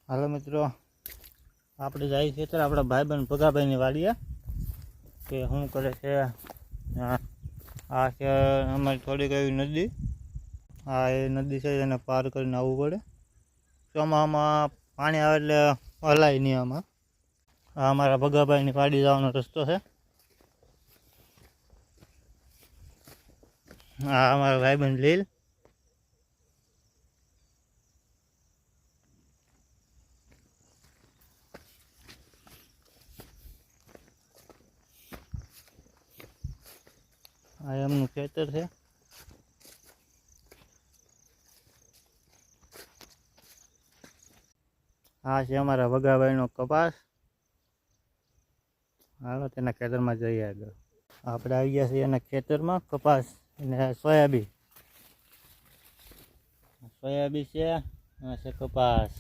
હાલો મિત્રો, આપણે જાય છે ત્યારે આપણા ભાઈબંધ ભગાભાઈની વાડીએ કે શું કરે છે. આ છે અમારી થોડીક એવી નદી. આ એ નદી છે, એને પાર કરીને આવવું પડે. ચોમાસામાં પાણી આવે એટલે હલાય નહીં આમાં. આ અમારા ભગાભાઈની વાડી જવાનો રસ્તો છે. આ અમારા ભાઈબંધ લીલ. આ એમનું ખેતર છે. આ છે અમારા ભગાભાઈનો કપાસ. હાલો તેના ખેતરમાં જઈએ આગળ. આપણે આવી ગયા છીએ એના ખેતરમાં. કપાસ અને સોયાબીન છે. આ છે કપાસ.